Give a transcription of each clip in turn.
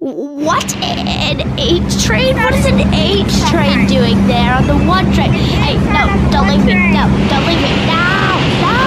What? An H train? What is an H train doing there on the one train? Hey, no, don't leave me. No, don't leave me. No, no!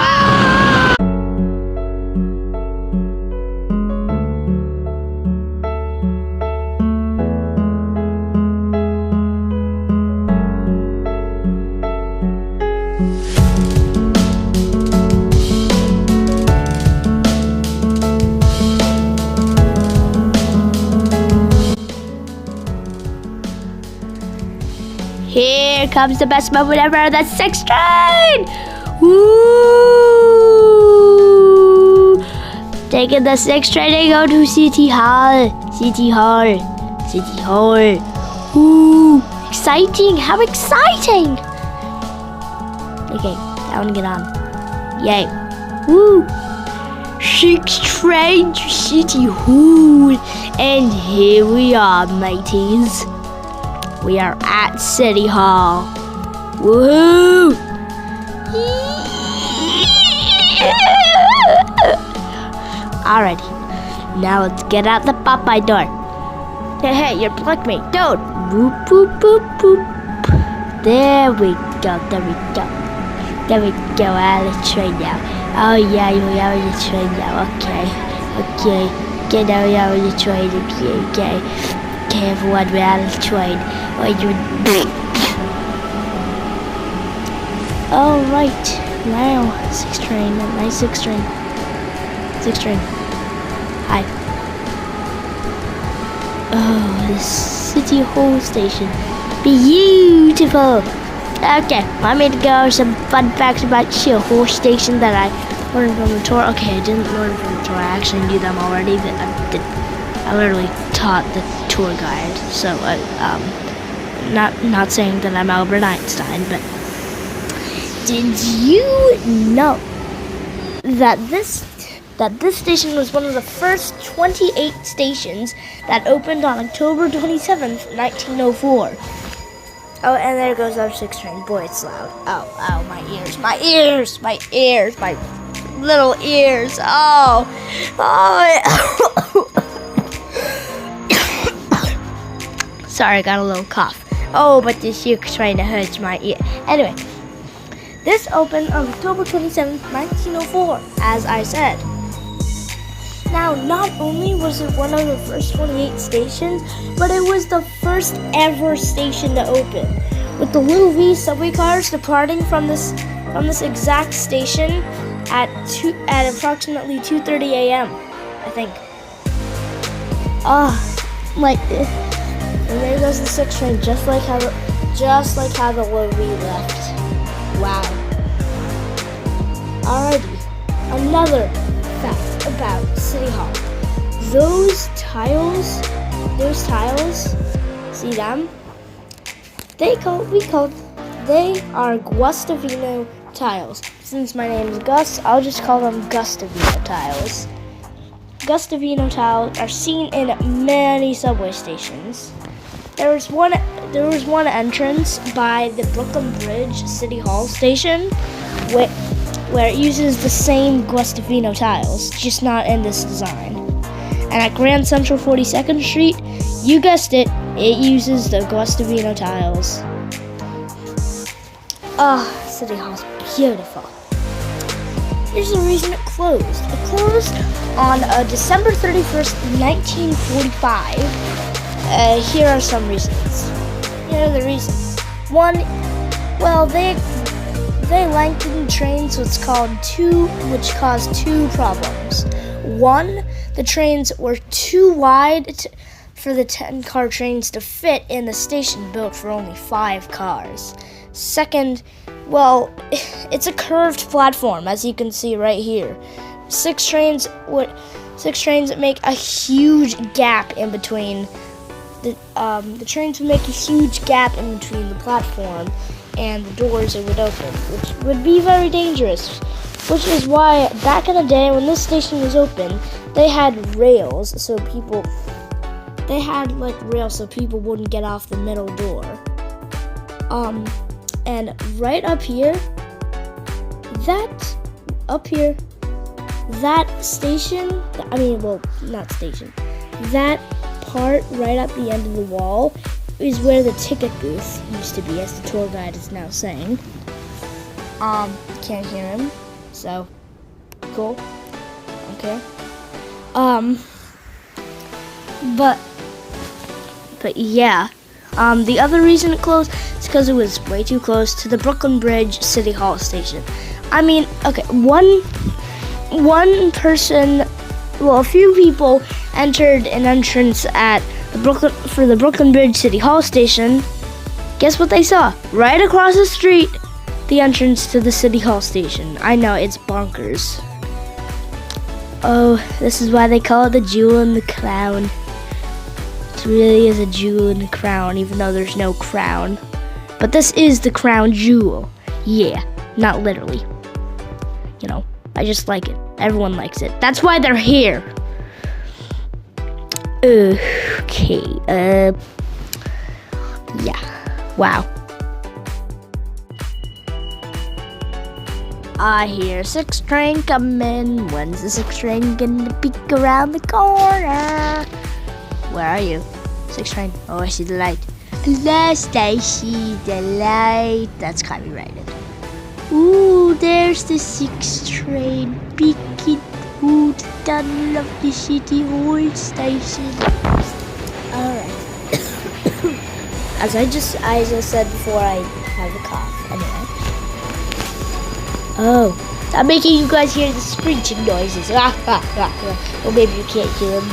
Here comes the best moment ever, the 6th train! Woo! Taking the 6th train to go to City Hall. City Hall. City Hall. Woo! Exciting! How exciting! Okay, I want to get on. Yay. Woo! 6th train to City Hall. And here we are, mateys. We are at City Hall. Woo! Alrighty, now let's get out the Popeye door. Hey, you're blocking me. Don't. Boop, boop, boop, boop. There we go, there we go. There we go, out of the train now. Oh yeah, you're out of the train now. Okay. Get out of the train. Okay. Okay, everyone, we're out of the train. All right, now 6th train, nice 6th train. 6th train. Hi. Oh, the City Hall station, beautiful. Okay, want me to go over some fun facts about City Hall station that I learned from the tour? Okay, I didn't learn from the tour. I actually knew them already. I literally taught the tour guide. So, not saying that I'm Albert Einstein, but did you know that this station was one of the first 28 stations that opened on October 27th, 1904? Oh, and there goes our 6th train. Boy, it's loud. Oh, my ears, my little ears. Oh. Sorry, I got a little cough. Oh, but this year trying to hurt my ear. Anyway, this opened on October 27th, 1904, as I said. Now, not only was it one of the first 28 stations, but it was the first ever station to open, with the Little V subway cars departing from this exact station at approximately 2:30 a.m. I think. And there goes the 6th train, just like how the Little V left. Wow. Alrighty, another fact about City Hall. Those tiles, see them? They are Guastavino tiles. Since my name is Gus, I'll just call them Gustavino tiles. Gustavino tiles are seen in many subway stations. There was one entrance by the Brooklyn Bridge City Hall station where it uses the same Guastavino tiles, just not in this design. And at Grand Central 42nd Street, you guessed it, it uses the Guastavino tiles. City Hall's beautiful. Here's the reason it closed. It closed on December 31st, 1945. Here are some reasons. Here are the reasons. One, well, they lengthened trains, which caused two problems. One, the trains were too wide for the 10-car trains to fit in the station built for only 5 cars. Second, well, it's a curved platform, as you can see right here. 6 trains make a huge gap in between. The trains would make a huge gap in between the platform and the doors it would open, which would be very dangerous. Which is why back in the day when this station was open, they had rails so people wouldn't get off the middle door. And right up here, that station, that part right at the end of the wall is where the ticket booth used to be, as the tour guide is now saying. Can't hear him, so cool. Okay. But yeah. The other reason it closed is because it was way too close to the Brooklyn Bridge City Hall station. I mean, okay, one person, well, a few people entered an entrance at the Brooklyn Bridge City Hall station. Guess what they saw? Right across the street, the entrance to the City Hall station. I know, it's bonkers. Oh, this is why they call it the jewel in the crown. It really is a jewel in the crown, even though there's no crown. But this is the crown jewel. Yeah, not literally. You know, I just like it. Everyone likes it. That's why they're here. Okay, yeah. Wow. I hear 6 train coming. When's the 6 train gonna peek around the corner? Where are you? 6 train. Oh, I see the light. Last I see the light. That's copyrighted. Ooh, there's the 6 train peeking through the tunnel of the City Hall station. Alright. As I just said before, I have a cough. Anyway. Oh, I'm making you guys hear the screeching noises. Or maybe you can't hear them.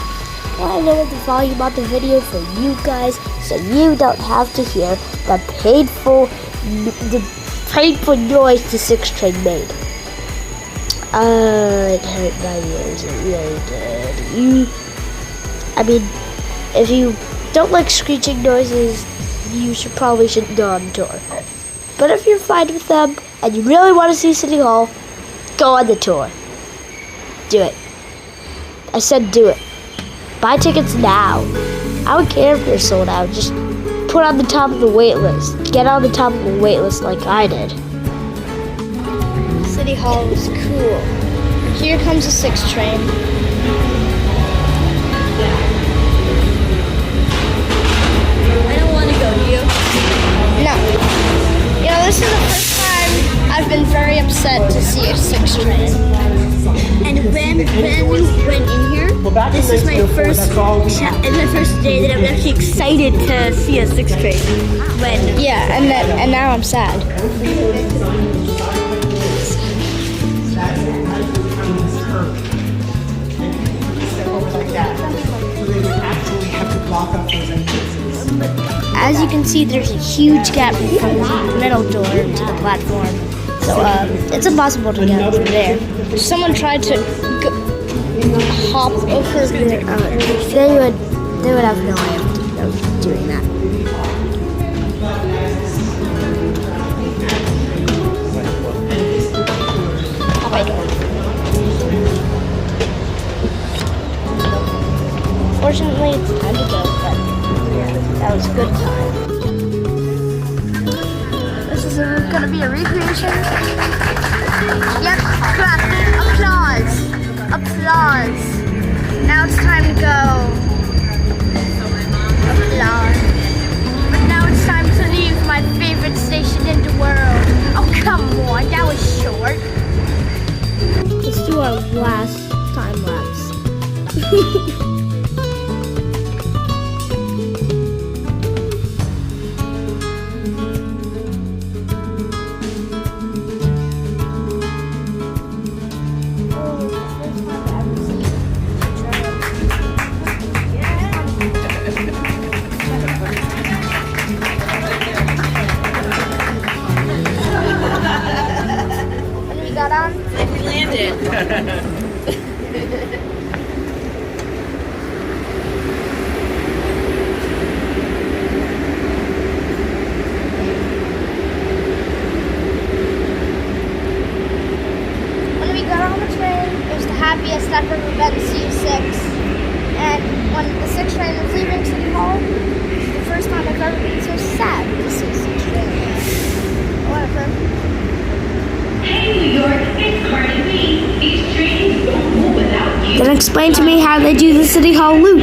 Well, I lowered the volume on the video for you guys, so you don't have to hear the painful noise the 6 train made. It hurt my ears. It really did. I mean, if you don't like screeching noises, you probably shouldn't go on the tour. But if you're fine with them and you really want to see City Hall, go on the tour. Do it. I said do it. Buy tickets now. I don't care if they're sold out. Just put on the top of the wait list. Get on the top of the wait list like I did. City Hall is cool. Here comes the 6 train. I don't want to go, do you? No. You know, this is the first time I've been very upset to see a 6 train. And when we went in here, this is my first day that I'm actually excited to see a 6 train. Yeah, and now I'm sad. As you can see, there's a huge gap from the middle door to the platform. So it's impossible to get over there. If someone tried to hop over there, they would have no way of doing that. Hop my door. Fortunately, it's time to go, but that was a good time. This is gonna be a recreation. Yep, clap, applause, applause. Now it's time to go. Applause. But now it's time to leave my favorite station in the world. Oh, come on, that was short. Let's do our last time lapse. We landed. When we got on the train, it was the happiest I've ever been to see a 6. And when the 6 train was leaving City Hall, it was the first time I've ever been so sad to see a 6 train. Whatever. Hey New York, it's Cardi B. These trains don't move without you. Then explain to me how they do the City Hall loop.